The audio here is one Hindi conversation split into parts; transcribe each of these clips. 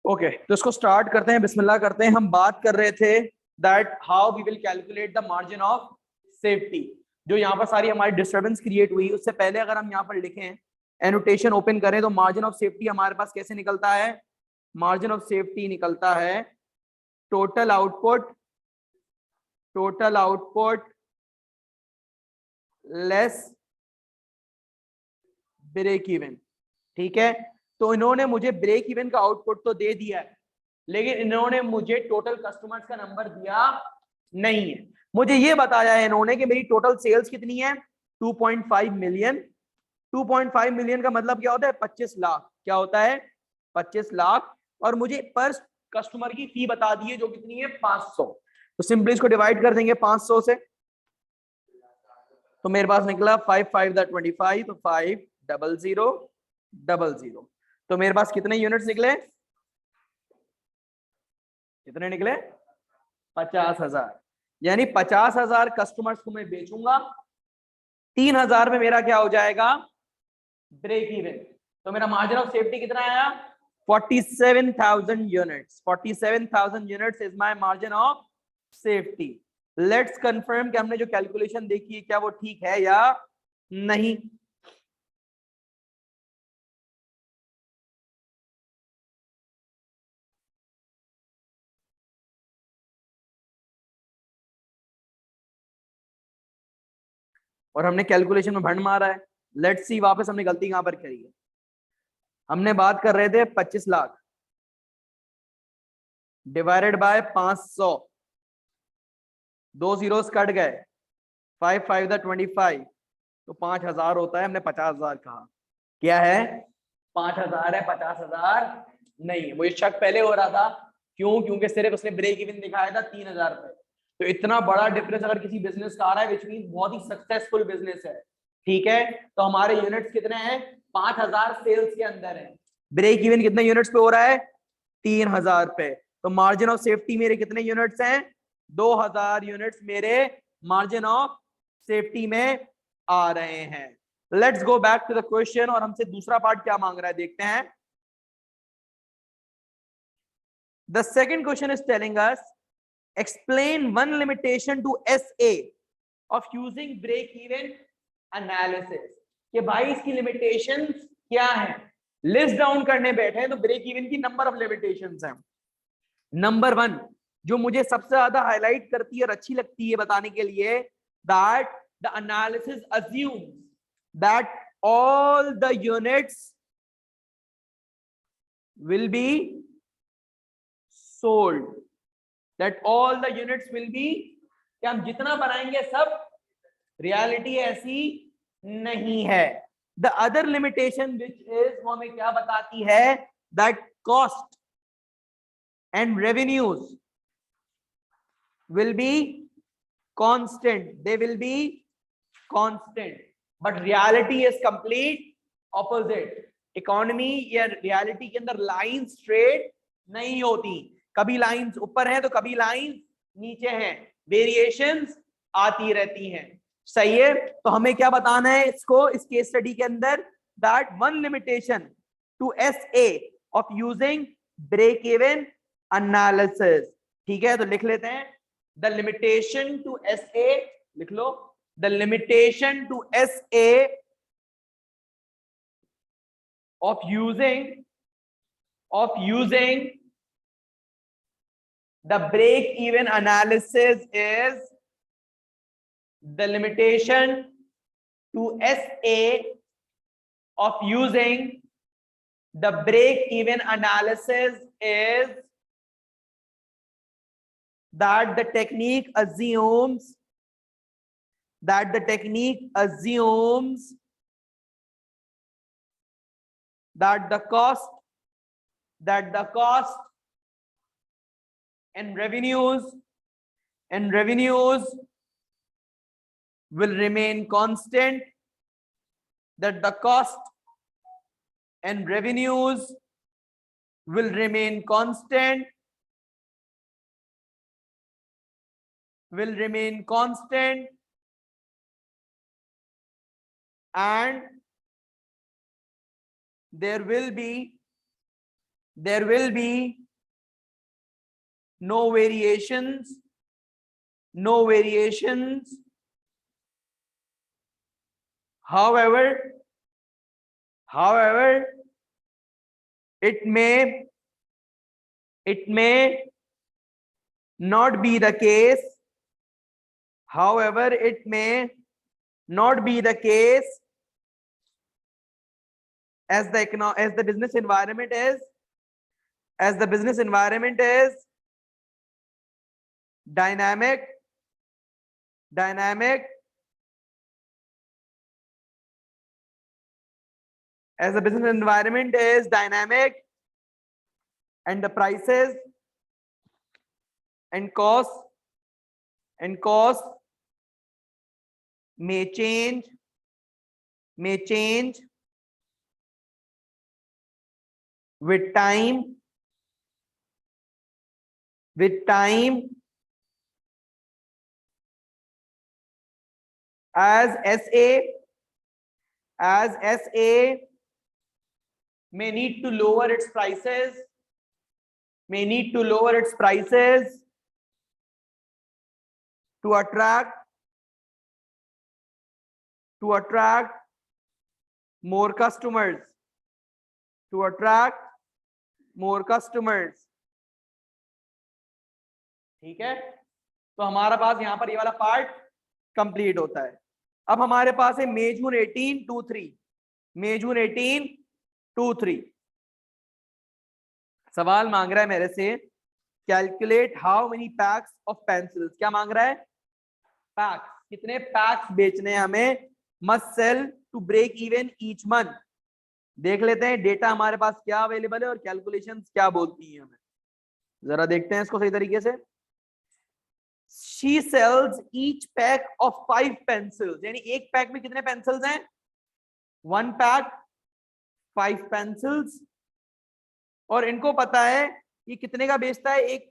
ओके तो इसको स्टार्ट करते हैं, बिस्मिल्लाह करते हैं। हम बात कर रहे थे that how we will calculate the margin of safety. जो यहाँ पर सारी हमारी डिस्टर्बेंस क्रिएट हुई, उससे पहले अगर हम यहाँ पर लिखें, एनोटेशन ओपन करें, तो मार्जिन ऑफ सेफ्टी हमारे पास कैसे निकलता है? मार्जिन ऑफ सेफ्टी निकलता है total output less break even. ठीक है, तो इन्होंने मुझे ब्रेक इवन का आउटपुट तो दे दिया है, लेकिन इन्होंने मुझे टोटल कस्टमर्स का नंबर दिया नहीं है। मुझे ये बताया है इन्होंने कि मेरी टोटल सेल्स कितनी है, 2.5 मिलियन। 2.5 मिलियन का मतलब क्या होता है? 25 लाख। क्या होता है? 25 लाख। और मुझे पर कस्टमर की फी बता दी है जो कितनी है, 500। तो सिंपली इसको डिवाइड कर देंगे 500 से, तो मेरे पास निकला 5 5 25, तो 50000। तो मेरे पास कितने यूनिट्स निकले? कितने निकले? 50,000। यानी 50,000 कस्टमर्स को मैं बेचूंगा, 3,000 में मेरा क्या हो जाएगा? Break even. तो मेरा मार्जिन ऑफ सेफ्टी कितना आया? 47,000 units. 47,000 units is my margin of safety. Let's confirm कि हमने जो कैलकुलेशन देखी है क्या वो ठीक है या नहीं। और हमने कैलकुलेशन में भंड मारा है। लेट्स सी वापस हमने गलती कहां पर करी है। हमने बात कर रहे थे 25 lakh divided by 500, 2 zeros cut गए, 5 5 25, तो 5,000 होता है। हमने 50,000 कहा, क्या है? 5,000 है, 50,000 नहीं। मुझे शक पहले हो रहा था, क्यों? क्योंकि सिर्फ उसने ब्रेक इवन दिखाया था 3,000 रुपए। तो इतना बड़ा डिफरेंस अगर किसी बिजनेस का आ रहा है, विच मीन बहुत ही सक्सेसफुल बिजनेस है। ठीक है, तो हमारे यूनिट्स कितने हैं? 5,000 सेल्स के अंदर है। ब्रेक इवन कितने यूनिट्स पे हो रहा है? 3,000 पे। तो मार्जिन ऑफ सेफ्टी मेरे कितने यूनिट्स हैं? 2,000 यूनिट्स मेरे मार्जिन ऑफ सेफ्टी में आ रहे हैं। Let's go back to the question, और हमसे दूसरा पार्ट क्या मांग रहा है देखते हैं। The second question is telling us explain one limitation to SA of using break even analysis. कि भाई इसकी लिमिटेशंस क्या है? लिस्ट डाउन करने बैठे हैं तो ब्रेक इवन की नंबर ऑफ लिमिटेशंस हैं। नंबर 1 जो मुझे सबसे ज्यादा हाईलाइट करती है और अच्छी लगती है बताने के लिए, that the analysis assumes that all the units will be sold, that all the units will be, कि हम जितना बनाएंगे सब, रियलिटी ऐसी नहीं है। The other limitation which is, वो हमें क्या बताती है? That cost and revenues will be constant, they will be constant, but reality is complete opposite। Economy या रियलिटी के अंदर लाइन स्ट्रेट नहीं होती, कभी लाइंस ऊपर हैं तो कभी लाइंस नीचे हैं, वेरिएशंस आती रहती हैं। सही है, तो हमें क्या बताना है इसको, इस केस स्टडी के अंदर, that one limitation to SA of using break even analysis. ठीक है, तो लिख लेते हैं द लिमिटेशन टू SA, लिख लो the limitation to SA of using the break even analysis is, the limitation to SA of using the break even analysis is that the technique assumes that the cost and revenues will remain constant, that the cost and revenues will remain constant, and there will be there will be no variations, however it may not be the case, however it may not be the case as the business environment is dynamic as the business environment is dynamic and the prices and costs may change with time as SA may need to lower its prices to attract more customers, ठीक है। तो हमारा पास यहां पर ये वाला पार्ट कंप्लीट होता है। अब हमारे पास है मई जून 1823 सवाल मांग रहा है मेरे से, calculate how many PACS of pencils, क्या मांग रहा है? पैक्स, कितने पैक्स बेचने हैं हमें, must sell to break even each month. देख लेते हैं डेटा हमारे पास क्या अवेलेबल है और कैलकुलेशंस क्या बोलती हैं हमें, जरा देखते हैं इसको सही तरीके से। She sells each pack of 5 pencils, यानी एक पैक में कितने पेंसिल्स हैं? 1 पैक 5 पेंसिल्स, और इनको पता है ये कितने का बेचता है एक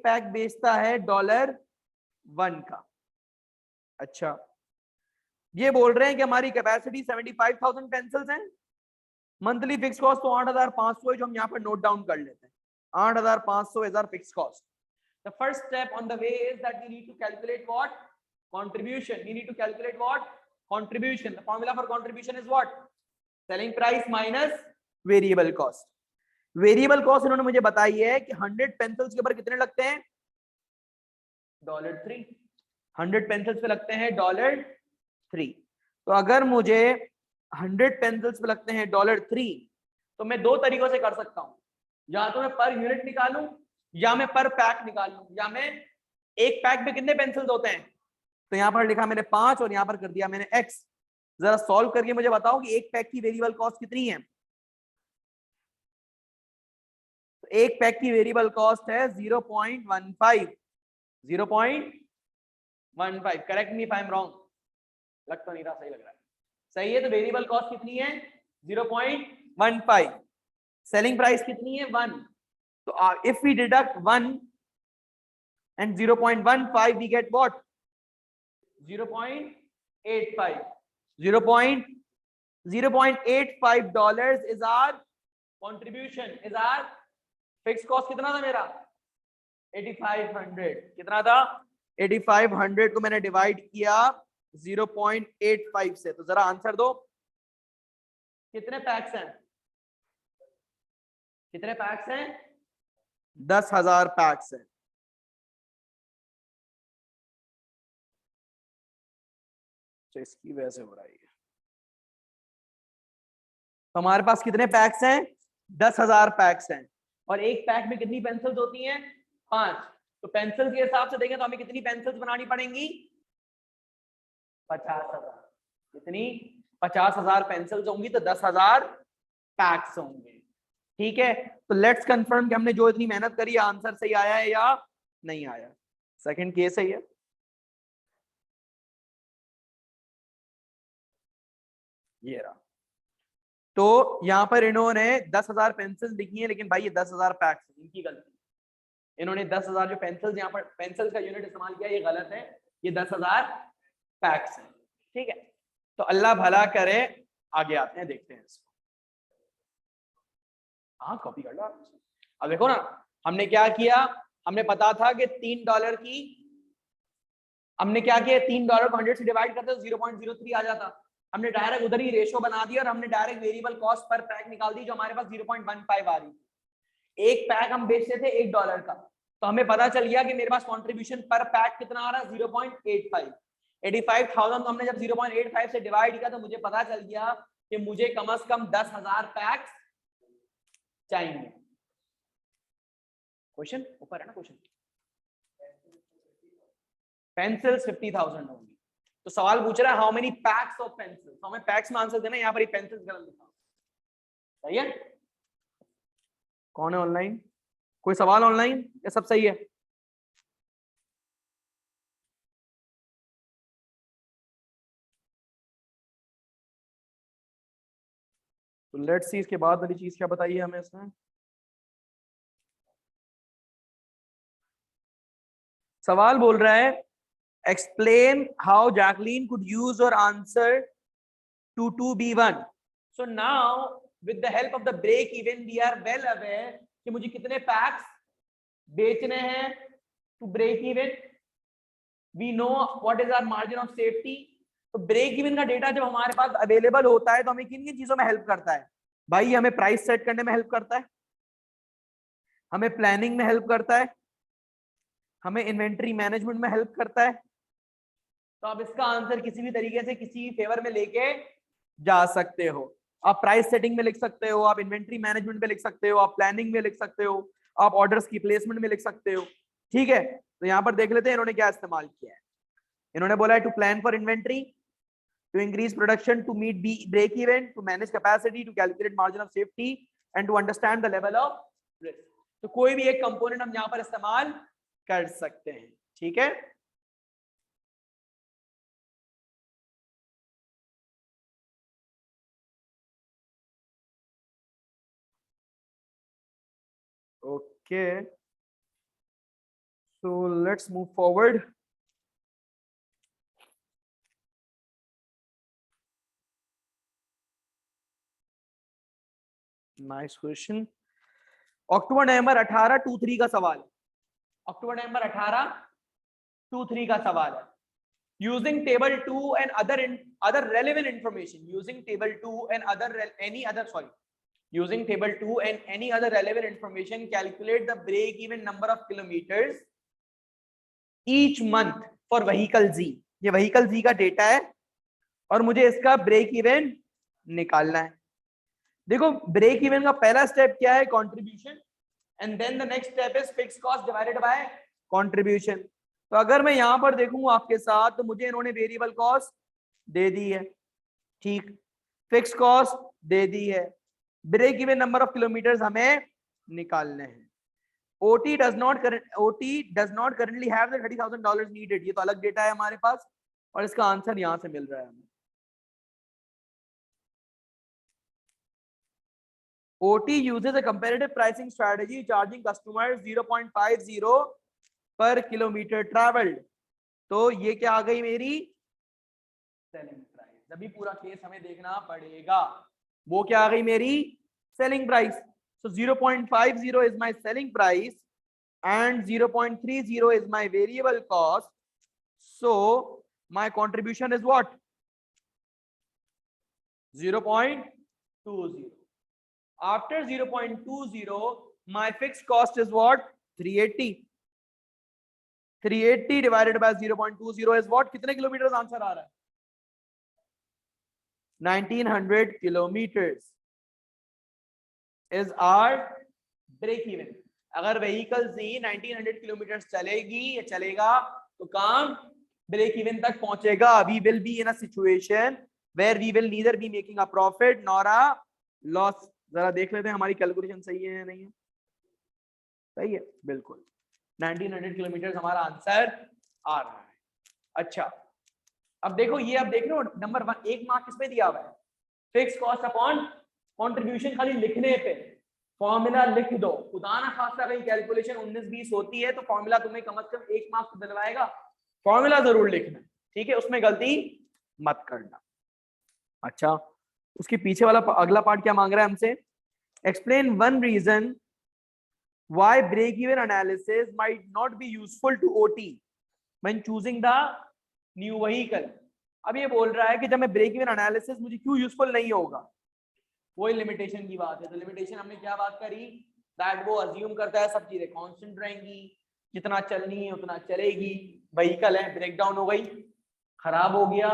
पैक बेचता है $1 का। अच्छा, ये बोल रहे हैं कि हमारी कैपेसिटी 75,000 पेंसिल्स हैं, मंथली फिक्स कॉस्ट तो 8,500 है, जो हम यहाँ पर नोट डाउन कर लेते हैं। 8,500 is our fix cost. The first step on the way is that we need to calculate what? Contribution. We need to calculate what? Contribution. The formula for contribution is what? Selling price minus variable cost. Variable cost इन्होंने मुझे बताई है कि 100 पेंसिल्स के ऊपर कितने लगते हैं? $3। 100 पेंसिल्स पे लगते हैं $3। तो अगर मुझे 100 पेंसिल्स पे लगते हैं $3, तो मैं दो तरीकों से कर सकता हूं, या तो मैं पर यूनिट निकालूं या मैं पर पैक निकाल लूं, या मैं एक पैक में कितने पेंसिल्स होते हैं, तो यहां पर लिखा मैंने 5 और यहां पर कर दिया मैंने x। जरा सॉल्व करके मुझे बताओ कि एक पैक की वेरिएबल कॉस्ट कितनी है। तो एक पैक की वेरिएबल कॉस्ट है 0.15। 0.15। Correct me if I am wrong, लग तो नहीं रहा, सही लग रहा है, सही है। तो वेरिएबल कॉस्ट कितनी है? 0.15। सेलिंग प्राइस कितनी है? 1। So if we deduct 1 and 0.15, we get what? 0.85. $0.85 is our contribution, is our fixed cost। कितना था मेरा? 8500। कितना था? 8500 को मैंने डिवाइड किया 0.85 से, तो जरा आंसर दो, कितने पैक्स हैं? 10,000 पैक्स है। तो इसकी वजह से हो रहा है। तो हमारे पास कितने पैक्स हैं? 10,000 पैक्स हैं, और एक पैक में कितनी पेंसिल्स होती हैं? 5। तो पेंसिल के हिसाब से देखें तो हमें कितनी पेंसिल्स बनानी पड़ेंगी? 50,000। कितनी? 50,000 पेंसिल्स होंगी, तो 10,000 पैक्स होंगे। ठीक है, तो लेट्स कंफर्म कि हमने जो इतनी मेहनत करी आंसर सही आया है या नहीं आया। सेकंड केस है ये, रहा। तो यहां पर इन्होंने 10,000 पेंसिल्स लिखी है, लेकिन भाई ये 10,000 पैक्स, इनकी गलती। इन्होंने 10,000 जो पेंसिल्स यहाँ पर पेंसिल्स का यूनिट इस्तेमाल किया, ये गलत है, ये 10,000 पैक्स है। ठीक है, तो अल्लाह भला करे, आगे आते हैं, देखते हैं इसको। हाँ कॉपी कर लो आराम से। अब देखो ना, हमने क्या किया, हमने पता था कि $3 की, हमने क्या किया, $3 को 100 से डिवाइड करते तो 0.03 आ जाता। हमने डायरेक्ट उधर ही रेशो बना दिया और हमने direct variable cost per pack निकाल दी जो हमारे पास 0.15 आ रही थी। एक पैक हम बेचते थे $1 का, तो हमें पता चल गया कि मेरे पास कंट्रीब्यूशन पर पैक कितना आ रहा है, 0.85। 85,000 तो हमने जब 0.85 से डिवाइड किया तो मुझे पता चल गया कि मुझे कम से कम 10,000 पैक्स चाहिए। क्वेश्चन ऊपर है ना, क्वेश्चन पेंसिल्स 50,000 होंगी। तो सवाल पूछ रहा है how many PACS of pencils, हमें पैक्स में आंसर देना, यहाँ पर ये पेंसिल्स गलत लिखा। सही है? कौन है ऑनलाइन? कोई सवाल ऑनलाइन या सब सही है? तो लेट्स सी इसके बाद वाली चीज क्या बताइए हमें इसमें। सवाल बोल रहा है explain how Jacqueline could use और answer to 2B1. So now with the help of the break even we are well aware कि मुझे कितने पैक्स बेचने हैं to break even. We know what is our margin of safety. तो ब्रेक इवन का डेटा जब हमारे पास अवेलेबल होता है तो हमें किन किन चीजों में हेल्प करता है भाई? हमें प्राइस सेट करने में हेल्प करता है, हमें प्लानिंग में हेल्प करता है, हमें इन्वेंट्री मैनेजमेंट में हेल्प करता है। तो आप इसका आंसर किसी भी तरीके से किसी फेवर में लेके जा सकते हो। आप प्राइस सेटिंग में लिख सकते हो, आप इन्वेंट्री मैनेजमेंट में लिख सकते हो, आप प्लानिंग में लिख सकते हो, आप ऑर्डर्स की प्लेसमेंट में लिख सकते हो। ठीक है, तो यहां पर देख लेते हैं इन्होंने क्या इस्तेमाल किया है। इन्होंने बोला है to plan for inventory, to increase production, to meet break even, to manage capacity, to calculate margin of safety and to understand the level of risk. तो कोई भी एक कंपोनेंट हम यहाँ पर इस्तेमाल कर सकते हैं। ठीक है, okay, so let's move forward. Nice question. अक्टूबर नवंबर 18-23 का सवाल, अक्टूबर नवंबर 18-23 का सवाल है। Using table 2 and other relevant information, using table 2 and using table 2 and any other relevant information, calculate the break even number of kilometers each month for vehicle Z. ये vehicle Z का डेटा है और मुझे इसका ब्रेक इवन निकालना है। देखो ब्रेक इवन का पहला स्टेप क्या है, contribution, and then the next step is fixed cost divided by contribution. तो अगर मैं यहां पर देखूं आपके साथ तो मुझे इन्होंने वेरिएबल कॉस्ट दे दी है, ठीक, फिक्स्ड कॉस्ट दे दी है, break even number of kilometres हमें निकालने हैं। OT does not currently have the $30,000 needed, ये तो अलग डेटा है हमारे पास और इसका आंसर यहां से मिल रहा है हमें। OT uses a competitive pricing strategy charging customers 0.50 per kilometer traveled. तो ये क्या आ गई मेरी सेलिंग प्राइस। जब भी पूरा केस हमें देखना पड़ेगा, वो क्या आ गई मेरी selling price. So 0.50 is my selling price and 0.30 is my variable cost. So my contribution is what? 0.20. After 0.20, my fixed cost is what? 380. 380 divided by 0.20 is what? कितने किलोमीटर आंसर आ रहा है? 1900 kilometers is our break even. अगर व्हीकल Z 1900 किलोमीटर चलेगी या चलेगा तो काम ब्रेक इवन तक पहुंचेगा। We will be in a situation where we will neither be making a profit nor a loss. जरा देख लेते हैं हमारी कैलकुलेशन सही है या नहीं है। सही है, बिल्कुल 1900 किलोमीटर हमारा आंसर आ रहा है। अच्छा, अब देखो ये, अब देख रहे हो नंबर 1 एक मार्क किस पे दिया हुआ है? Fix cost upon contribution. खाली लिखने पे फॉर्मूला लिख दो, खुदा ना खासा कहीं कैलकुलेशन 19-20 होती है तो फॉर्मूला तुम्हें कम से कम 1 मार्क्स दिलवाएगा। फॉर्मूला जरूर लिखना, ठीक है, उसमें गलती मत करना। अच्छा, उसके पीछे वाला अगला पार्ट क्या मांग रहा है हमसे? Explain one reason why break even analysis might not be useful to OT when choosing the new vehicle। अब ये बोल रहा है कि जब मैं ब्रेक इवन एनालिसिस मुझे क्यों यूजफुल नहीं होगा, वही लिमिटेशन की बात है। तो लिमिटेशन हमने क्या बात करी, दैट वो अज्यूम करता है सब चीजें कांस्टेंट रहेंगी, जितना चलनी है उतना चलेगी। व्हीकल है, ब्रेकडाउन हो गई, खराब हो गया,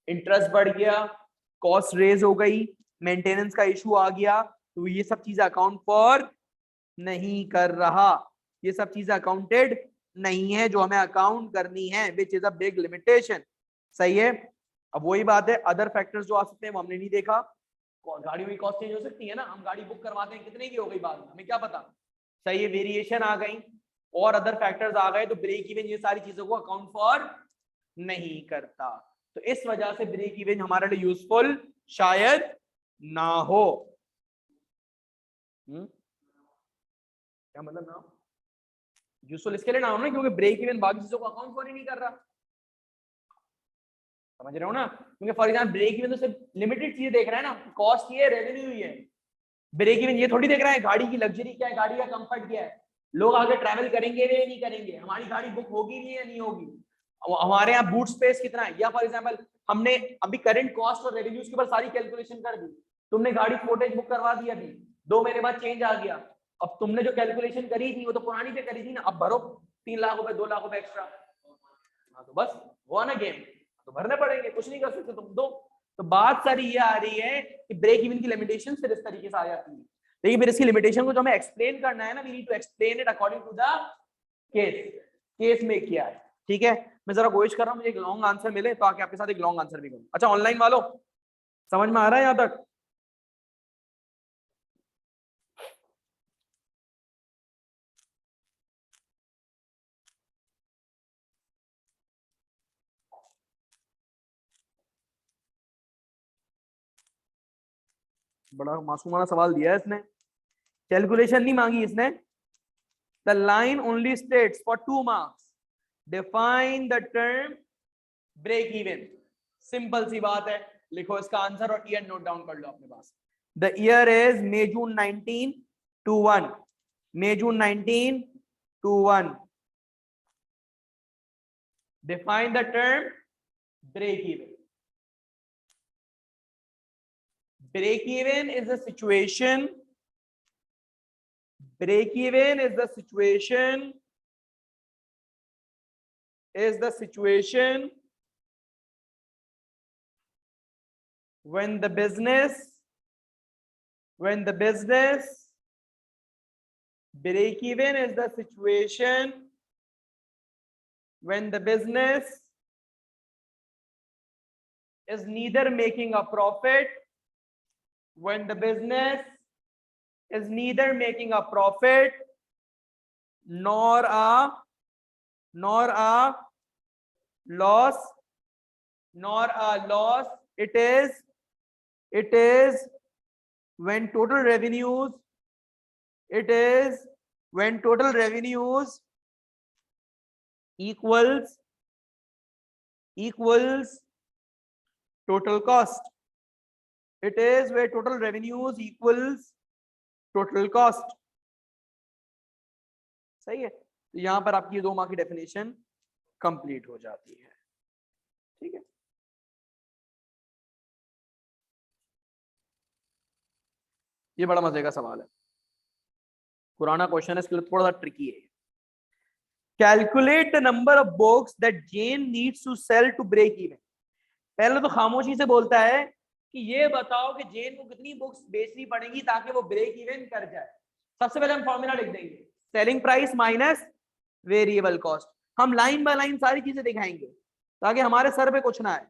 इंटरेस्ट बढ़ गया, कॉस्ट रेज हो गई, मेंटेनेंस का इशू आ गया, तो ये सब चीजें अकाउंट फॉर नहीं कर रहा, ये सब चीजें अकाउंटेड नहीं है जो हमें अकाउंट करनी है, which is a big limitation. सही है। अब वही बात है, अदर फैक्टर्स जो आ सकते हैं वो हमने नहीं देखा। गाड़ी में कॉस्ट चेंज हो सकती है ना, हम गाड़ी बुक करवाते हैं कितने की हो गई बाद में, हमें क्या पता। सही है, वेरिएशन आ गई और अदर फैक्टर्स आ गए, तो ब्रेक इवन ये सारी चीजों को अकाउंट फॉर नहीं करता। तो इस वजह से ब्रेक इवन हमारे लिए यूजफुल शायद ना हो। क्या मतलब ना यूजफुल इसके लिए ना हो ना, क्योंकि ब्रेक इवन बाकी चीजों को अकाउंट फॉर ही नहीं कर रहा। समझ रहे हो ना, क्योंकि फॉर एग्जाम्पल ब्रेक इवन तो सिर्फ लिमिटेड चीजें देख रहा है ना, कॉस्ट ये है, रेवेन्यू ही है। ब्रेक इवन ये थोड़ी देख रहा है गाड़ी की लग्जरी क्या है, गाड़ी का कंफर्ट क्या है, लोग आगे ट्रैवल करेंगे या नहीं करेंगे, हमारी गाड़ी बुक होगी नहीं या नहीं होगी, हमारे यहाँ बूट स्पेस कितना है, या फॉर एग्जाम्पल हमने अभी करंट कॉस्ट और रेवेन्यूज के ऊपर सारी कैलकुलेशन कर दी। तुमने गाड़ी फोटेज बुक करवा दी, अभी 2 महीने बाद चेंज आ गया, अब तुमने जो कैलकुलेशन करी थी वो तो पुरानी पे करी थी ना, अब भरो 3 लाख रुपए 2 लाख रुपए एक्स्ट्रा। हाँ तो बस हुआ ना गेम, तो भरने पड़ेंगे, कुछ नहीं कर सकते तुम दो। तो बात सारी ये आ रही है कि ब्रेक इवन की लिमिटेशन फिर इस तरीके से आ जाती है, लेकिन फिर इसकी लिमिटेशन को जो हमें एक्सप्लेन करना है ना, we need to explain it according to the case में किया है। ठीक है, मैं जरा कोशिश कर रहा हूँ मुझे एक लॉन्ग आंसर मिले तो आके आपके साथ एक लॉन्ग आंसर भी करूँ। अच्छा ऑनलाइन वालों समझ में आ रहा है यहाँ तक? बड़ा मासूमाना सवाल दिया है इसने, कैलकुलेशन नहीं मांगी इसने। The line only states for 2 marks define the term break even. Simple सी बात है, लिखो इसका आंसर और ईयर नोट डाउन कर लो अपने पास। The year is May June 1921, May June 1921। define the term break even। break even is the situation, break even is the situation, is the situation when the business break even is the situation when the business is neither making a profit, when the business is neither making a profit nor a loss, it is when total revenues, it is when total revenues equals total cost, it is where total revenues equals total cost। सही है, तो यहां पर आपकी 2 मार्क की डेफिनेशन कंप्लीट हो जाती है। ठीक है, ये बड़ा मजे का सवाल है, पुराना क्वेश्चन है, इसके लिए थोड़ा सा ट्रिकी है। Calculate the number of books that Jen needs to sell to break even. पहले तो खामोशी से बोलता है कि ये बताओ कि जेन को कितनी बुक्स बेचनी पड़ेगी ताकि वो ब्रेक इवन कर जाए। सबसे पहले हम फॉर्मूला लिख देंगे, selling price minus variable cost. हम लाइन बाय लाइन सारी चीजें दिखाएंगे ताकि हमारे सर पे कुछ ना आए।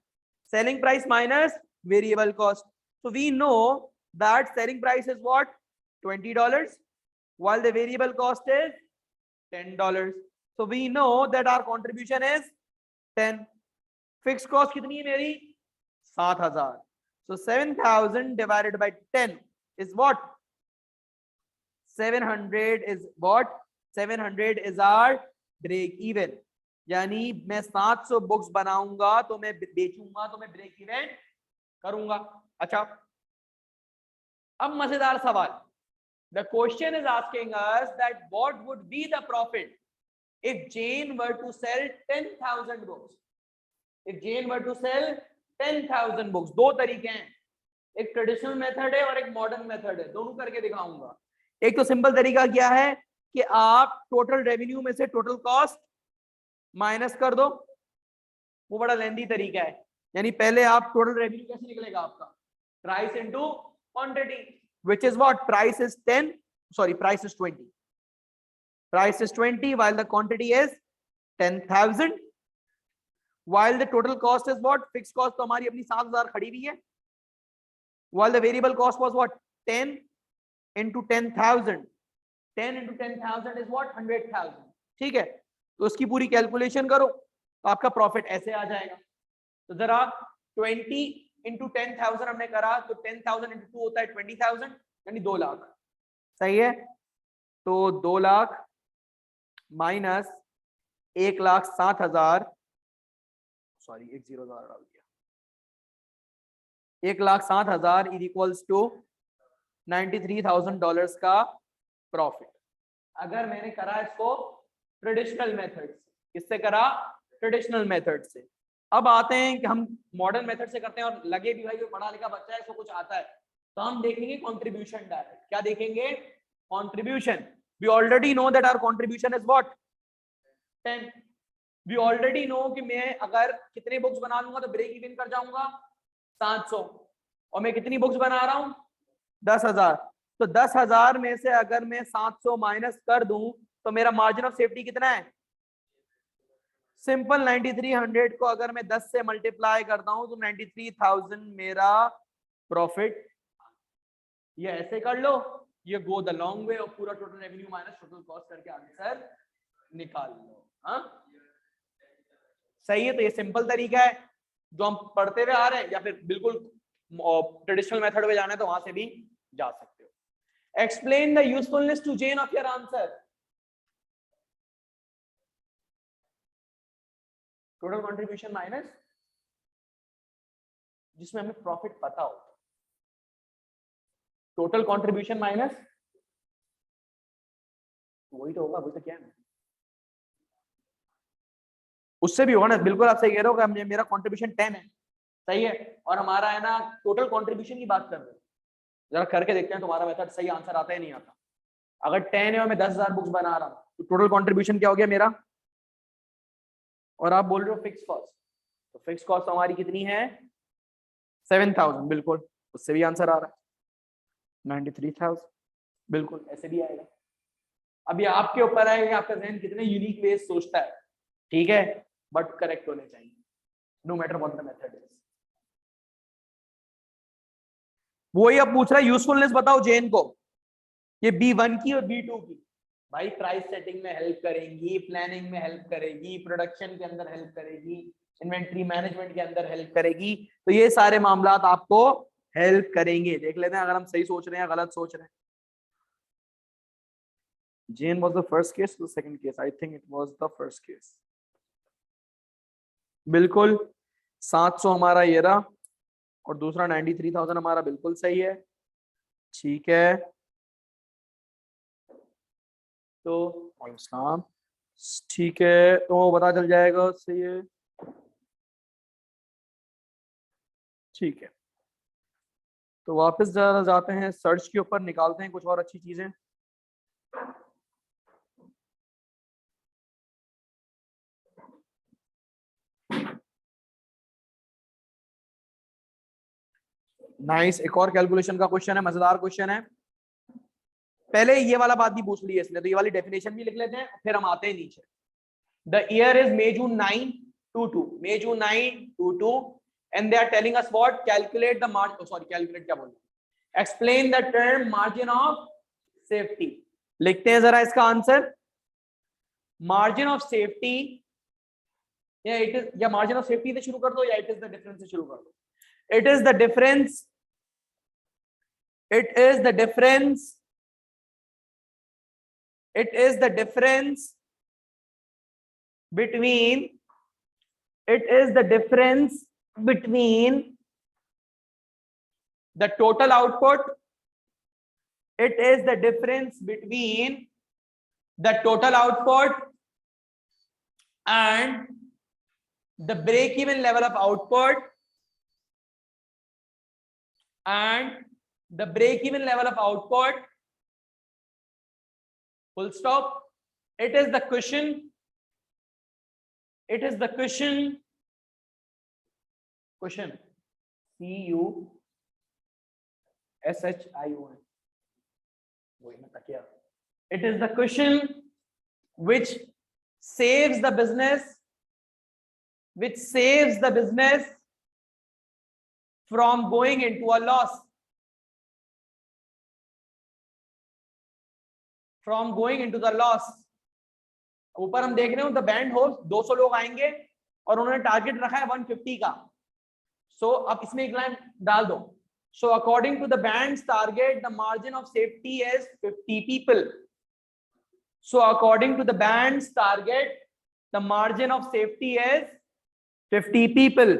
Selling price minus variable cost, so we know that selling price is what, $20, while the variable cost is $10, so we know that our contribution is 10। fixed cost कितनी है मेरी, 7,000, so 7,000 divided by 10 is what, 700 is what, 700 is our break even। यानी मैं 700 बुक्स बनाऊंगा तो मैं बेचूंगा तो मैं ब्रेक इवन करूंगा। अच्छा अब मजेदार सवाल, The question is asking us that what would be the profit if Jane were to sell 10,000 books. If Jane were to sell 10,000 books. दो तरीके हैं, एक ट्रेडिशनल मेथड है और एक मॉडर्न मेथड है, दोनों करके दिखाऊंगा। एक तो सिंपल तरीका क्या है कि आप टोटल रेवेन्यू में से टोटल कॉस्ट माइनस कर दो, वो बड़ा लेंदी तरीका है। यानी पहले आप टोटल रेवेन्यू कैसे निकलेगा आपका, price into quantity, which is what, price is 10, sorry, price is 20, price is 20 while the quantity is 10,000, while the total cost is what, fixed cost तो हमारी अपनी 7,000 खड़ी हुई है, while the variable cost was what, 10 into 10,000, 10 into 10,000 is what, 100,000, ठीक है। तो उसकी पूरी कैलकुलेशन करो तो आपका प्रॉफिट ऐसे आ जाएगा। तो जरा 20 into 10,000 हमने करा तो 10,000 into 2 होता है 20,000, यानी 2 लाख, सही है। तो 2 लाख माइनस 1,07,000, सॉरी 10,000 डाल दिया, 1,07,000 इज इक्वल्स टू $93,000 का प्रॉफिट। अगर मैंने करा इसको ट्रेडिशनल मेथड से, किससे करा, ट्रेडिशनल मेथड से। अब आते हैं कि हम मॉडर्न मेथड से करते हैं और लगे भी भाई कोई पढ़ा लिखा बच्चा है, इसको कुछ आता है, तो हम देखेंगे कंट्रीब्यूशन डायरेक्ट। क्या देखेंगे, contribution. We already know that our contribution is what, 10। We already know कि मैं अगर कितने बुक्स बना लूंगा तो ब्रेक इवन कर जाऊंगा 700, और मैं कितनी बुक्स बना रहा हूं 10,000। तो 10,000 में से अगर मैं 700 माइनस कर दूं तो मेरा मार्जिन ऑफ सेफ्टी कितना है, सिंपल 9300 को अगर मैं 10 से मल्टीप्लाई करता हूं तो 93,000 मेरा प्रॉफिट। ये ऐसे कर लो, ये गो द लॉन्ग वे, और पूरा total revenue minus total cost करके आंसर निकाल लो। हाँ सही है। तो ये सिंपल तरीका है जो हम पढ़ते हुए आ रहे हैं, या फिर बिल्कुल ट्रेडिशनल मेथड में जाना है तो वहां से भी जा सकते हो। Explain the usefulness to Jen of your answer. Total contribution minus, जिसमें हमें प्रॉफिट पता हो, टोटल कंट्रीब्यूशन माइनस, वही तो होगा, वही तो क्या है, उससे भी होगा ना। बिल्कुल आप सही कह रहे हो कि मेरा कंट्रीब्यूशन 10 है, सही है, और हमारा है ना टोटल कंट्रीब्यूशन की बात कर रहे हैं। जरा करके देखते हैं तुम्हारा मेथड सही आंसर आता है नहीं आता। अगर 10 है और मैं 10,000 बुक्स बना रहा हूं तो टोटल कंट्रीब्यूशन क्या हो गया मेरा, और आप बोल रहे हो फिक्स कॉस्ट, तो फिक्स कॉस्ट हमारी कितनी है 7,000, बिल्कुल उससे भी आंसर आ रहा है 93,000, बिल्कुल ऐसे भी आएगा। अब ये आपके ऊपर है कि आपका जहन कितने यूनिक वे सोचता है, ठीक है, बट करेक्ट होने चाहिए, no matter what the method is. वही अब पूछ रहा है यूजफुलनेस बताओ जेन को, ये B1 की और B2 की। भाई प्राइस सेटिंग में हेल्प करेंगी, प्लानिंग में हेल्प करेगी, प्रोडक्शन के अंदर हेल्प करेगी, इन्वेंट्री मैनेजमेंट के अंदर हेल्प करेगी, तो ये सारे मामलात आपको हेल्प करेंगे। देख लेते हैं अगर हम सही सोच रहे हैं गलत सोच रहे हैं। Jane was the first case, the second case, I think it was the first case। बिल्कुल 700 हमारा ये रहा और दूसरा 93,000 हमारा बिल्कुल सही है, ठीक है। तो ठीक है, तो पता चल जाएगा उससे ये, ठीक है। तो वापस जरा जाते हैं सर्च के ऊपर, निकालते हैं कुछ और अच्छी चीजें। नाइस, एक और कैलकुलेशन का क्वेश्चन है, मजेदार क्वेश्चन है। पहले ये वाला बात भी पूछ ली है इसने, तो ये वाली डेफिनेशन भी लिख लेते हैं, फिर हम आते हैं नीचे। The year is May June 922, May June 922, and they are telling us what, calculate the margin, sorry calculate क्या बोल रहे हैं, explain the term margin of safety। लिखते हैं जरा इसका आंसर। मार्जिन ऑफ सेफ्टी, या इट इज, या मार्जिन ऑफ सेफ्टी से शुरू कर दो या इट इज द डिफरेंस से शुरू कर दो। It is the difference, it is the difference, it is the difference between, it is the difference between the total output It is the difference between the total output and the break even level of output and the break even level of output, full stop. It is the cushion. It is the cushion. Cushion. CUSHION. It is the cushion which saves the business, from going into a loss. From going into the loss. ऊपर हम देख रहे हो द बैंड होल्स 200 लोग आएंगे और उन्होंने टारगेट रखा है 150 का. सो अब इसमें एक लाइन डाल दो. So according to the band's target, the margin of safety is 50 people. So according to the band's target, the margin of safety is 50 people.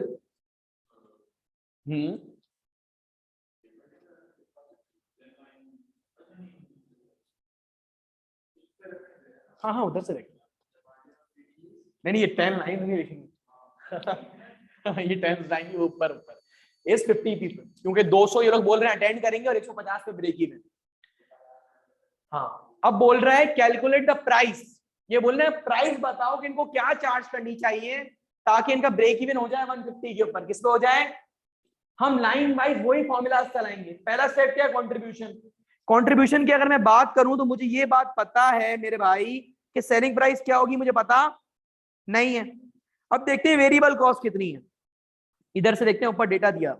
हाँ उधर से देख. नहीं ये 10 लाइन नहीं लिखेंगे. ये 10 लाइन ऊपर ऊपर is 50 people, क्योंकि 200 ये लोग बोल रहे हैं अटेंड करेंगे और 150 पे ब्रेक इवन. हाँ अब बोल रहा है कैलकुलेट द प्राइस. ये बोल रहे हैं प्राइस बताओ कि इनको क्या चार्ज करनी चाहिए ताकि इनका ब्रेक इवन हो जाए 150 के ऊपर. किस पे हो जाए? हम लाइन वाइज वही फॉर्मूलाज चलाएंगे. पहला स्टेप क्या है? कंट्रीब्यूशन. कंट्रीब्यूशन की अगर मैं बात करूं तो मुझे ये बात पता है मेरे भाई कि सेलिंग प्राइस क्या होगी, मुझे पता नहीं है. अब देखते हैं वेरिएबल कॉस्ट कितनी है. इधर से देखते हैं ऊपर डेटा दिया.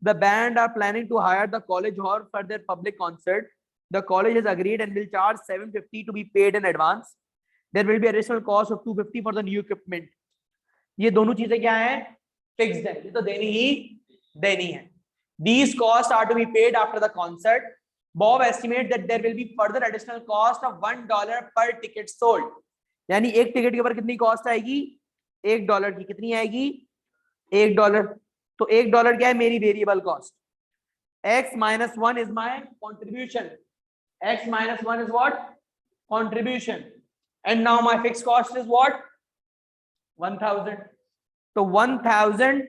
The band are planning to hire the college hall for their public concert. The college has agreed and will charge 750 to be paid in advance. There will be additional cost of 250 for the new equipment. ये दोनों चीजें क्या है? फिक्स्ड है. ये तो देनी है. These costs are to be paid after the concert. Bob estimates that there will be further additional cost of $1 per ticket sold. यानी एक टिकट के ऊपर कितनी कॉस्ट आएगी? $1 की. कितनी आएगी? $1. तो $1 क्या है? मेरी variable cost. X minus 1 is my contribution. X minus 1 is what? Contribution. And now my fixed cost is what? 1000. तो 1000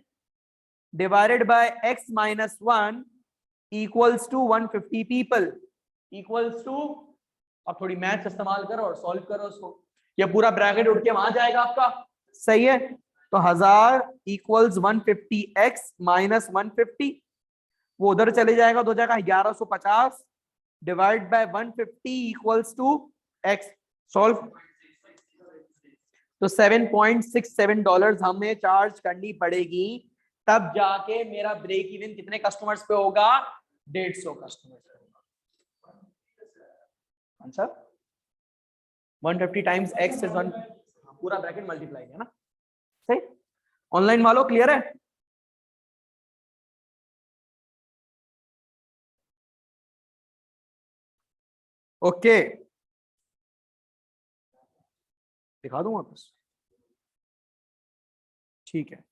divided by X minus 1 equals to 150 people. Equals to, अब थोड़ी मैथ्स इस्तेमाल करो और सॉल्व करो उसको. ये पूरा ब्रैकेट उठ के वहां जाएगा आपका. सही है. तो 1000 equals 150x minus 150. वो उधर चले जाएगा तो हो जाएगा 1150 divide by 150 equals to x. Solve. तो $7.67 हमें चार्ज करनी पड़ेगी, तब जाके मेरा ब्रेक इवन कितने कस्टमर्स पे होगा? 150 कस्टमर्स पे होगा. Answer 150 times x is 1. पूरा ब्रैकेट मल्टीप्लाई है ना. सही. ऑनलाइन वालों क्लियर है? ओके दिखा दूं वापस. ठीक है.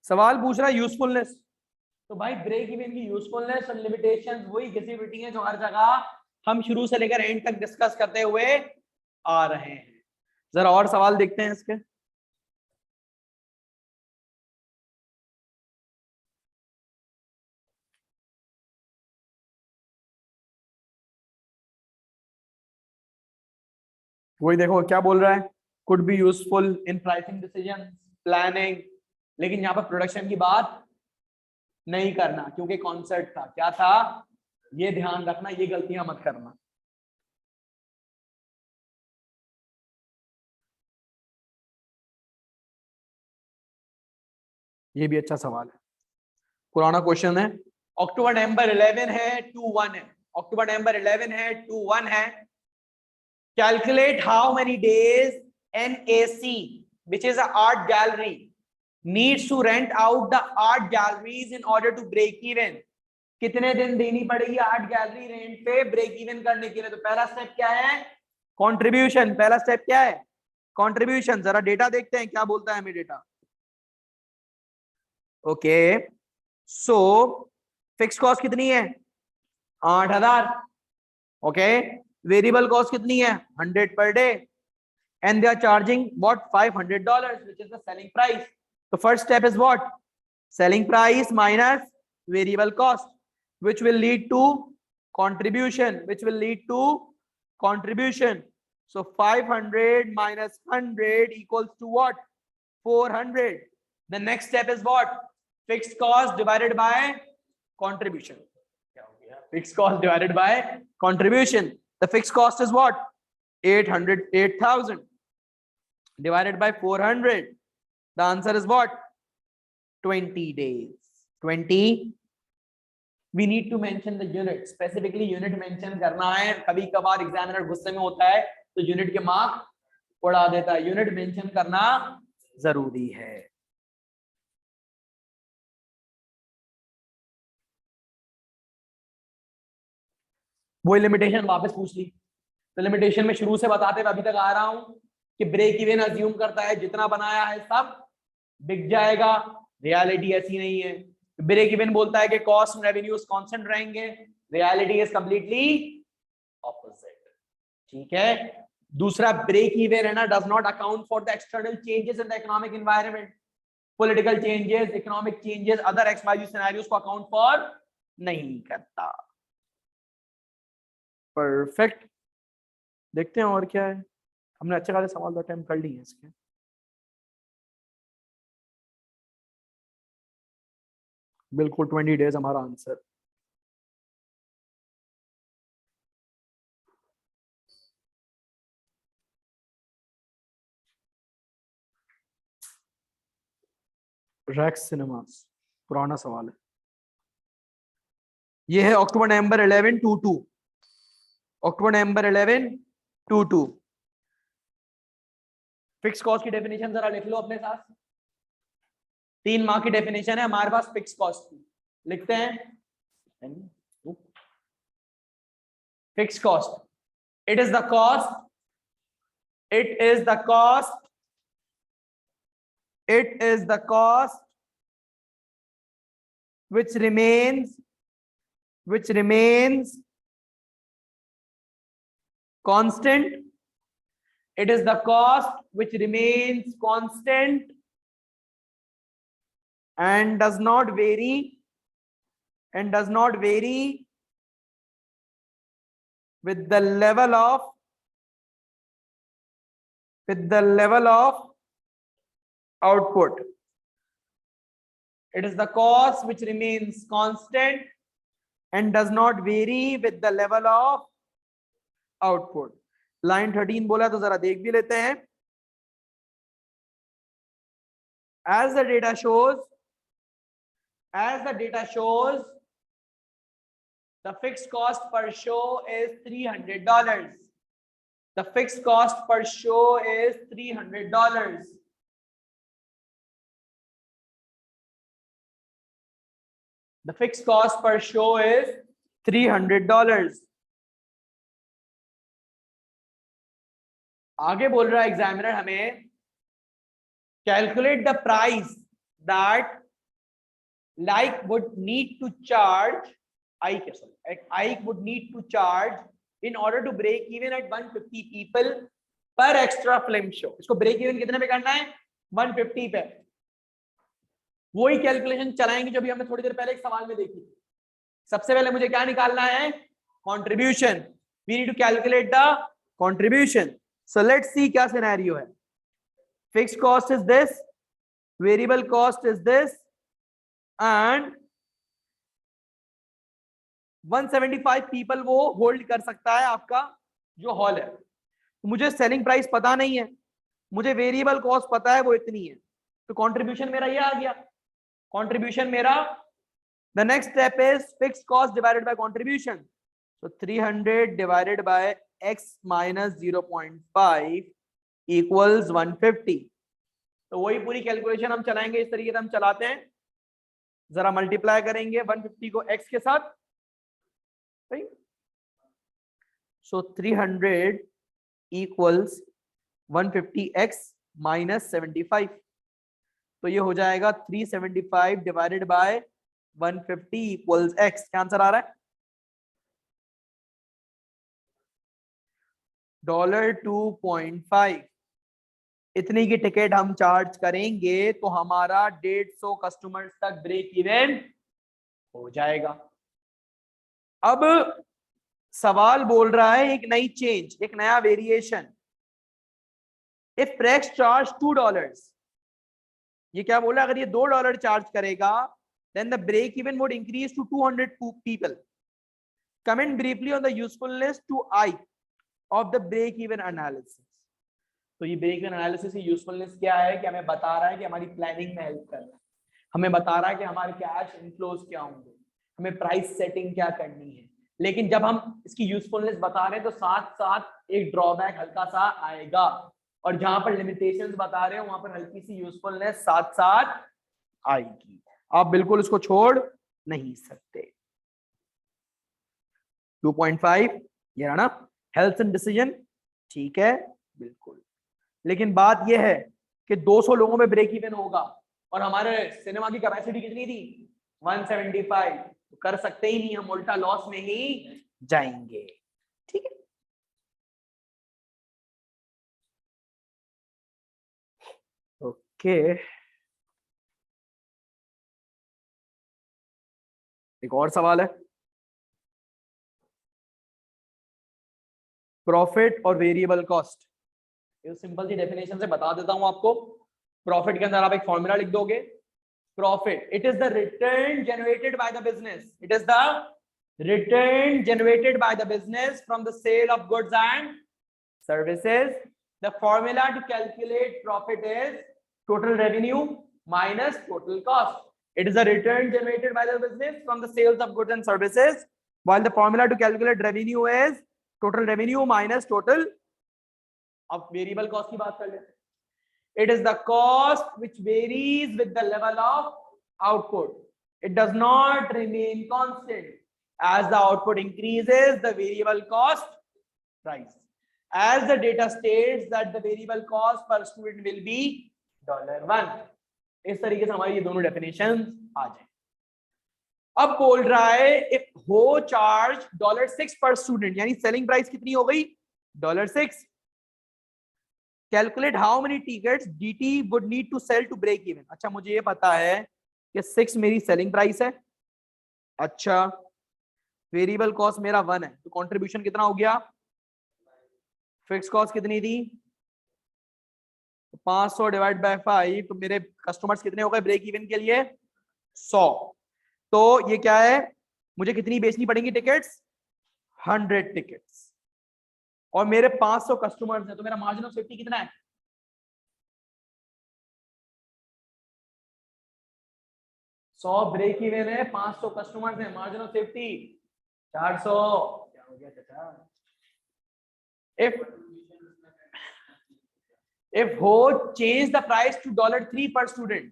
सवाल पूछ रहा है यूजफुलनेस. तो भाई ब्रेक इवन की यूजफुलनेस और लिमिटेशंस वही घिसी-पिटी हैं जो हर जगह हम शुरू से लेकर एंड तक डिस्कस करते हुए आ रहे हैं. जरा और सवाल देखते हैं इसके. वही देखो क्या बोल रहा है. Could be useful in pricing decision, planning. लेकिन यहाँ पर प्रोडक्शन की बात नहीं करना क्योंकि कॉन्सेप्ट था. क्या था? ये ध्यान रखना, ये गलतियां मत करना. ये भी अच्छा सवाल है. पुराना क्वेश्चन है. अक्टूबर नवंबर 11 है 2-1 है. अक्टूबर नवंबर 11 है 2-1 है. Calculate how many days NAC, which is an art gallery, needs to rent out the art galleries in order to break even. कितने दिन देनी पड़ेगी आर्ट गैलरी रेंट पे ब्रेक इवन करने के लिए? तो पहला स्टेप क्या है? कंट्रीब्यूशन. पहला स्टेप क्या है? कंट्रीब्यूशन. जरा डेटा देखते हैं क्या बोलता है हमें data. Okay so fix cost कितनी है? 8000. ओके, वेरिएबल कॉस्ट कितनी है 100 per day and they are charging what $500 which is the selling price. The first step is what? Selling price minus variable cost, which will lead to contribution, so 500 minus 100 equals to what? 400. The next step is what? Fixed cost divided by contribution. Fixed cost divided by contribution. The fixed cost is what? 8,000 divided by 400. The answer is what? 20 days. 20. We need to mention the unit. Specifically unit mention करना है. कभी कभार एग्जामिनर गुस्से में होता है तो यूनिट के मार्क उड़ा देता है. यूनिट मेंशन करना जरूरी है. वही लिमिटेशन वापस पूछ ली. तो लिमिटेशन में शुरू से बताते हुए अभी तक आ रहा हूं कि ब्रेक इवन अज्यूम करता है जितना बनाया है सब बिक जाएगा. रियलिटी ऐसी नहीं है. ब्रेक इवन बोलता है कि कॉस्ट एंड रेवेन्यूज कांस्टेंट रहेंगे. Reality is completely opposite. ठीक है. दूसरा ब्रेक इवन है ना, does not account for the external changes in the economic environment. Political changes, economic changes, other XYZ scenarios को अकाउंट फॉर नहीं करता. परफेक्ट. देखते हैं और क्या है. हमने अच्छे खासे सवाल अटेम्प्ट कर लिए हैं इसके. बिल्कुल 20 डेज हमारा आंसर. रेक्स सिनेमास पुराना सवाल है. ये है अक्टूबर नवंबर 11/22. अक्टूबर नवंबर 11/22. फिक्स कॉस्ट की डेफिनेशन जरा लिख लो अपने साथ. 3 मार्क की डेफिनेशन है हमारे पास फिक्स कॉस्ट की. लिखते हैं. Fix cost, it is the cost, it is the cost which remains constant. It is the cost which remains constant and does not vary with the level of output. It is the cost which remains constant and does not vary with the level of output. Line 13 बोला तो जरा देख भी लेते हैं. As the data shows, the fixed cost per show is $300. The fixed cost per show is $300. The fixed cost per show is $300. आगे बोल रहा है एग्जामिनर हमें, calculate the price that Ike would need to charge in order to break even at 150 people per extra film show. इसको break even कितने पे करना है? 150 पे. वही कैलकुलेशन चलाएंगे जो भी हमने थोड़ी देर पहले एक सवाल में देखी. सबसे पहले मुझे क्या निकालना है? Contribution. We need to calculate the contribution. So let's see क्या सिनेरियो है. Fixed cost is this, variable cost is this, and 175 people वो होल्ड कर सकता है आपका जो हॉल है. मुझे सेलिंग प्राइस पता नहीं है, मुझे वेरिएबल कॉस्ट पता है वो इतनी है, तो कंट्रीब्यूशन मेरा ये आ गया. कंट्रीब्यूशन मेरा, the next step is fixed cost divided by contribution. so 300 divided by x minus 0.5 equals 150. तो वही पूरी कैलकुलेशन हम चलाएंगे. इस तरीके से हम चलाते हैं. जरा मल्टीप्लाई करेंगे 150 को x के साथ. So 300 equals 150x minus 75. तो ये हो जाएगा 375 divided by 150 equals x. क्या आंसर आ रहा है? $2.5 इतनी की टिकट हम चार्ज करेंगे तो हमारा 150 कस्टमर्स तक ब्रेक इवन हो जाएगा। अब सवाल बोल रहा है एक नई चेंज, एक नया वेरिएशन। इफ प्रेक्स चार्ज $2, ये क्या बोला, अगर ये $2 चार्ज करेगा then the break even would increase to 200 people. Comment briefly on the usefulness to I of the break even analysis. तो ये ब्रेक इवन एनालिसिस की यूजफुलनेस क्या है कि हमें बता रहा है कि हमारी प्लानिंग में हेल्प कर रहा है, हमें बता रहा है कि हमारे कैश इनफ्लोज क्या होंगे, हमें प्राइस सेटिंग क्या करनी है। लेकिन जब हम इसकी यूजफुलनेस बता रहे हैं तो साथ साथ एक ड्रॉबैक हल्का सा आएगा, और जहां पर लिमिटेशंस बता रहे हो वहां पर हल्की सी यूजफुलनेस साथ साथ आएगी। आप बिल्कुल इसको छोड़ नहीं सकते। 2.5 ये रहा ना, हेल्थ एंड डिसीजन, ठीक है बिल्कुल। लेकिन बात यह है कि 200 लोगों में ब्रेक इवन होगा और हमारे सिनेमा की कैपेसिटी कितनी थी 175, तो कर सकते ही नहीं, हम उल्टा लॉस में ही जाएंगे। ठीक है, ओके। एक और सवाल है, प्रॉफिट और वेरिएबल कॉस्ट। ये सिंपल सी डेफिनेशन से बता देता हूं आपको। प्रॉफिट के अंदर आप एक फॉर्मूला लिख दोगे, profit it is the return generated by the business, it is the return generated by the business from the sale of goods and services. The formula to calculate profit is total revenue minus total cost. It is a return generated by the business from the sales of goods and services, while the formula to calculate revenue is total revenue minus total। अब वेरिएबल कॉस्ट की बात कर लेते हैं। It is the cost which varies with the level of output. It does not remain constant. As the output increases, the variable cost rise. As the data states that the variable cost per student will be $1। इस तरीके से हमारी ये दोनों डेफिनेशन आ जाए। अब बोल रहा है इफ हो चार्ज $6 पर स्टूडेंट, यानी सेलिंग प्राइस कितनी हो गई $6। Calculate how many tickets DT would need to sell to break even. अच्छा, मुझे ये पता है कि 6 मेरी सेलिंग प्राइस है, अच्छा वेरिएबल कॉस्ट मेरा 1 है, तो कंट्रीब्यूशन कितना हो गया, फिक्स कॉस्ट कितनी थी 500 डिवाइड बाय 5, तो मेरे कस्टमर्स कितने हो गए ब्रेक इवन के लिए 100। तो ये क्या है, मुझे कितनी बेचनी पड़ेंगी टिकट्स 100 टिकट्स, और मेरे 500 कस्टमर्स हैं, तो मेरा मार्जिन ऑफ सेफ्टी कितना है 100 ब्रेक इवन है, 500 कस्टमर्स हैं, मार्जिन ऑफ सेफ्टी 400। क्या हो गया चाचा? If हो change the price to $3 per student,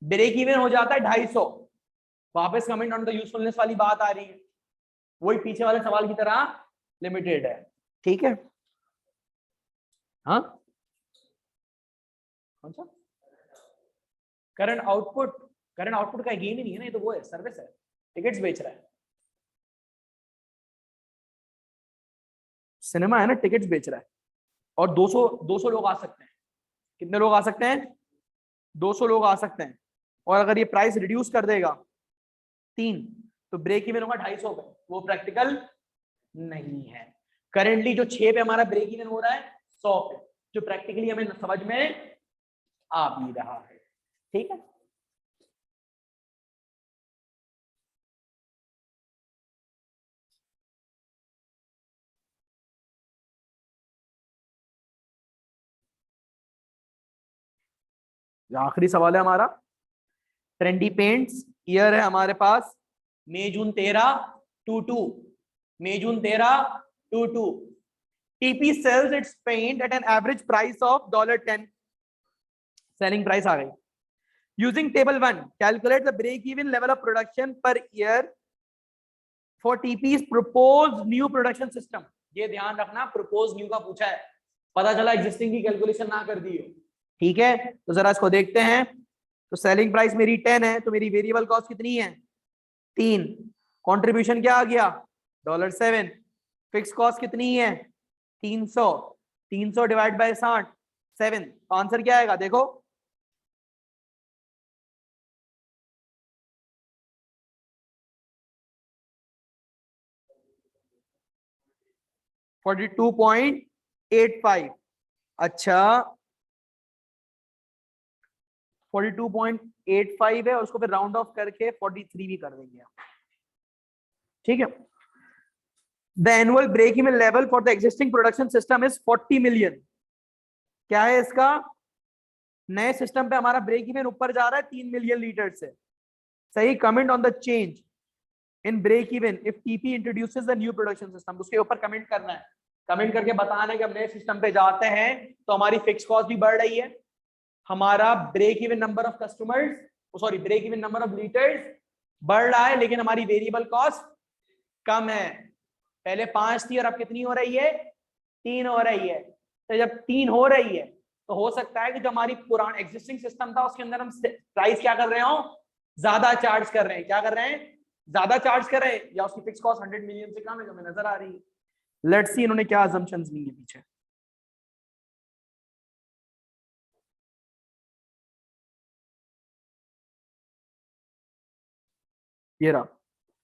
break even हो जाता है 250। वापस कमेंट ऑन द यूजफुलनेस वाली बात आ रही है, वही पीछे वाले सवाल की तरह लिमिटेड है। ठीक है, हाँ कौन सा करंट आउटपुट, करंट आउटपुट का गेन ही नहीं है ना, ये तो वो है सर्विस है, टिकट्स बेच रहा है, सिनेमा है ना, टिकट्स बेच रहा है। और 200 लोग आ सकते हैं, कितने लोग आ सकते हैं 200 लोग आ सकते हैं, और अगर ये प्राइस रिड्यूस कर देगा 3, तो ब्रेक इवन होगा 250 पे, वो प्रैक्टिकल नहीं है। करेंटली जो 6 पे हमारा ब्रेक इवन हो रहा है 100 पे, जो प्रैक्टिकली हमें समझ में आ भी रहा है। ठीक है, आखिरी सवाल है हमारा, ट्रेंडी पेंट्स, ईयर है हमारे पास मई जून 13 22, मई जून 13 22। TP sells its paint at an average price of $10, selling price आ गई। Using table 1, calculate the break even level of production per year for TP's proposed new production system। ये ध्यान रखना, proposed new का पूछा है, पता चला एग्जिस्टिंग की कैलकुलेशन ना कर दी हो। ठीक है, तो जरा इसको देखते हैं। तो सेलिंग प्राइस मेरी 10 है, तो मेरी वेरिएबल कॉस्ट कितनी है 3, कंट्रीब्यूशन क्या आ गया $7, फिक्स कॉस्ट कितनी है 300 300 डिवाइड बाय 60 7, तो आंसर क्या आएगा देखो, 42.85। अच्छा 42.85 है, उसको फिर राउंड ऑफ करके 43 भी कर देंगे हम, ठीक है। The annual break even level for the existing production system is 40 million. क्या है इसका, नए सिस्टम पे हमारा ब्रेक इवन ऊपर जा रहा है 3 मिलियन लीटर से, सही। Comment on the change in break even if TP introduces the new production system, उसके ऊपर कमेंट करना है, कमेंट करके बताना है कि हम नए सिस्टम पे जाते हैं तो हमारी फिक्स कॉस्ट भी बढ़ रही है, हमारा break even number of customers, sorry break even number of litres बढ़ रहा है, लेकिन हमारी वेरिएबल कॉस्ट कम है। पहले 5 थी और अब कितनी हो रही है, 3 हो रही है। तो जब 3 हो रही है तो हो सकता है कि जो हमारी पुराना एग्जिस्टिंग सिस्टम था उसके अंदर हम प्राइस क्या कर रहे हो, ज्यादा चार्ज कर रहे हैं। क्या कर रहे हैं, ज्यादा चार्ज कर रहे हैं, या उसकी फिक्स कॉस्ट 100 मिलियन से कम है, जो हमें नजर आ रही है। लेट्स सी इन्होंने क्या असम्पशंस ली है पीछे। ये रहा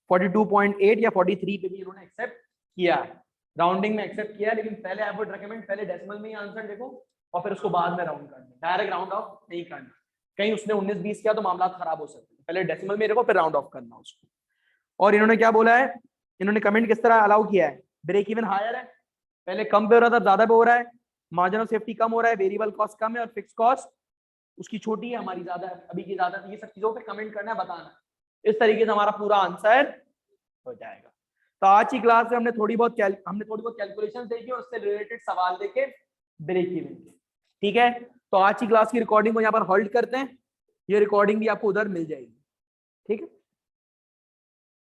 42.8 या 43 पे भी इन्होंने एक्सेप्ट किया है, राउंडिंग में एक्सेप्ट किया है, लेकिन पहले आई वुड रिकमेंड पहले डेसिमल में ही आंसर देखो और फिर उसको बाद में राउंड करना, डायरेक्ट राउंड ऑफ नहीं करना। कहीं उसने 19-20 किया तो मामला खराब हो सकते हैं, पहले डेसिमल में देखो फिर राउंड ऑफ करना उसको। और इन्होंने क्या बोला है, इन्होंने कमेंट किस तरह अलाउ किया है, ब्रेक इवन हायर है, पहले कम पे हो रहा था ज्यादा पे हो रहा है, मार्जिन ऑफ सेफ्टी कम हो रहा है, वेरिएबल कॉस्ट कम है और फिक्स कॉस्ट उसकी छोटी है, हमारी ज्यादा है, अभी की ज्यादा है। ये सब चीजों पे कमेंट करना है, बताना है, इस तरीके से हमारा पूरा आंसर हो जाएगा। तो आज की क्लास में हमने थोड़ी बहुत कैलकुलेशन देखी और उससे रिलेटेड सवाल देखे ब्रेक इवन के, ठीक है। तो आज की क्लास की रिकॉर्डिंग को यहाँ पर होल्ड करते हैं, ये रिकॉर्डिंग भी आपको उधर मिल जाएगी, ठीक है।